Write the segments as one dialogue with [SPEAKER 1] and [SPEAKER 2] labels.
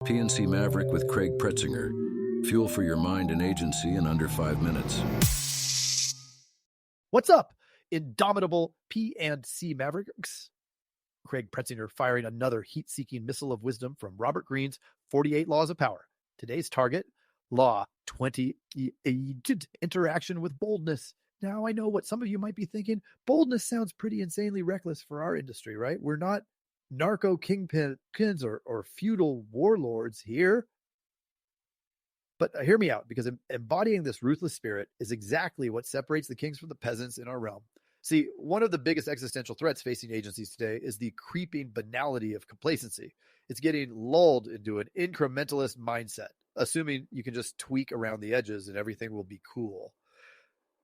[SPEAKER 1] P&C Maverick with Craig Pretzinger. Fuel for your mind and agency in under 5 minutes.
[SPEAKER 2] What's up, indomitable P&C Mavericks? Craig Pretzinger firing another heat-seeking missile of wisdom from Robert Greene's 48 Laws of Power. Today's target, Law 20, interaction with boldness. Now, I know what some of you might be thinking. Boldness sounds pretty insanely reckless for our industry, right? We're not narco kingpins or feudal warlords here. But hear me out, because embodying this ruthless spirit is exactly what separates the kings from the peasants in our realm. See, one of the biggest existential threats facing agencies today is the creeping banality of complacency. It's getting lulled into an incrementalist mindset, assuming you can just tweak around the edges and everything will be cool.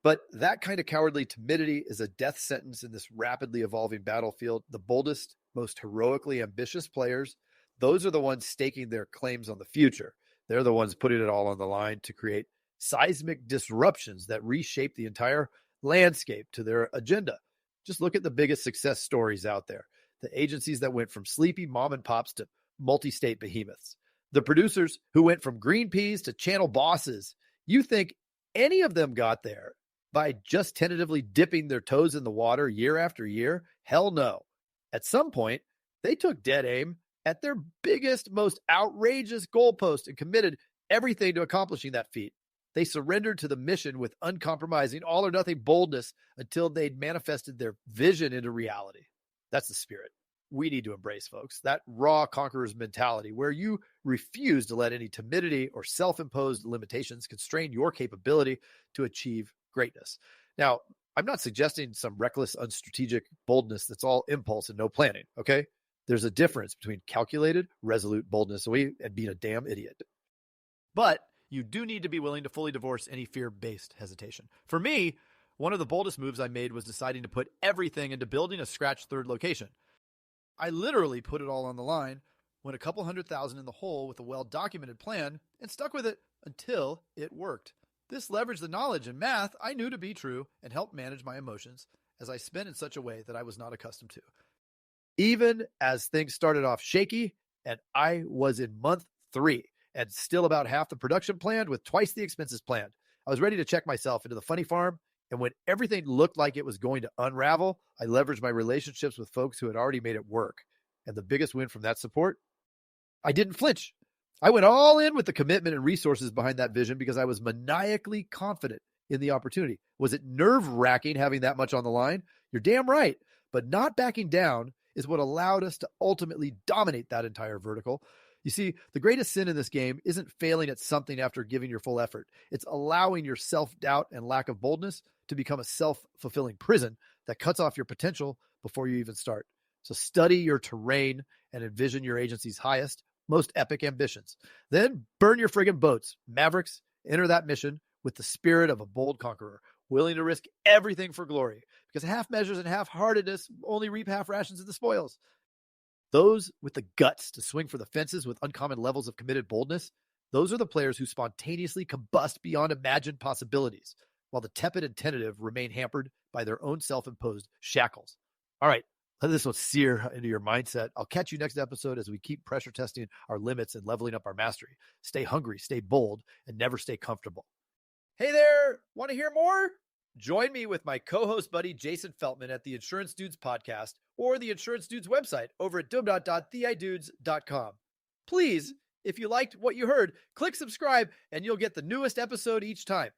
[SPEAKER 2] But that kind of cowardly timidity is a death sentence in this rapidly evolving battlefield. The boldest, most heroically ambitious players, those are the ones staking their claims on the future. They're the ones putting it all on the line to create seismic disruptions that reshape the entire landscape to their agenda. Just look at the biggest success stories out there. The agencies that went from sleepy mom and pops to multi-state behemoths. The producers who went from green peas to channel bosses. You think any of them got there by just tentatively dipping their toes in the water year after year? Hell no. At some point, they took dead aim at their biggest, most outrageous goalpost and committed everything to accomplishing that feat. They surrendered to the mission with uncompromising, all or nothing boldness until they'd manifested their vision into reality. That's the spirit we need to embrace, folks. That raw conqueror's mentality where you refuse to let any timidity or self-imposed limitations constrain your capability to achieve greatness. Now, I'm not suggesting some reckless, unstrategic boldness that's all impulse and no planning, okay? There's a difference between calculated, resolute boldness and being a damn idiot. But you do need to be willing to fully divorce any fear-based hesitation. For me, one of the boldest moves I made was deciding to put everything into building a scratch third location. I literally put it all on the line, went a couple $100,000 in the hole with a well-documented plan, and stuck with it until it worked. This leveraged the knowledge and math I knew to be true and helped manage my emotions as I spent in such a way that I was not accustomed to. Even as things started off shaky, and I was in month 3 and still about half the production planned with twice the expenses planned. I was ready to check myself into the funny farm, and when everything looked like it was going to unravel, I leveraged my relationships with folks who had already made it work. And the biggest win from that support, I didn't flinch. I went all in with the commitment and resources behind that vision because I was maniacally confident in the opportunity. Was it nerve-wracking having that much on the line? You're damn right. But not backing down is what allowed us to ultimately dominate that entire vertical. You see, the greatest sin in this game isn't failing at something after giving your full effort. It's allowing your self-doubt and lack of boldness to become a self-fulfilling prison that cuts off your potential before you even start. So study your terrain and envision your agency's highest, most epic ambitions. Then burn your friggin' boats. Mavericks, enter that mission with the spirit of a bold conqueror, willing to risk everything for glory, because half measures and half-heartedness only reap half rations of the spoils. Those with the guts to swing for the fences with uncommon levels of committed boldness, those are the players who spontaneously combust beyond imagined possibilities, while the tepid and tentative remain hampered by their own self-imposed shackles. All right, let this one sear into your mindset. I'll catch you next episode as we keep pressure testing our limits and leveling up our mastery. Stay hungry, stay bold, and never stay comfortable. Hey there, want to hear more? Join me with my co-host buddy Jason Feltman at the Insurance Dudes podcast or the Insurance Dudes website over at dum.theidudes.com. Please, if you liked what you heard, click subscribe and you'll get the newest episode each time.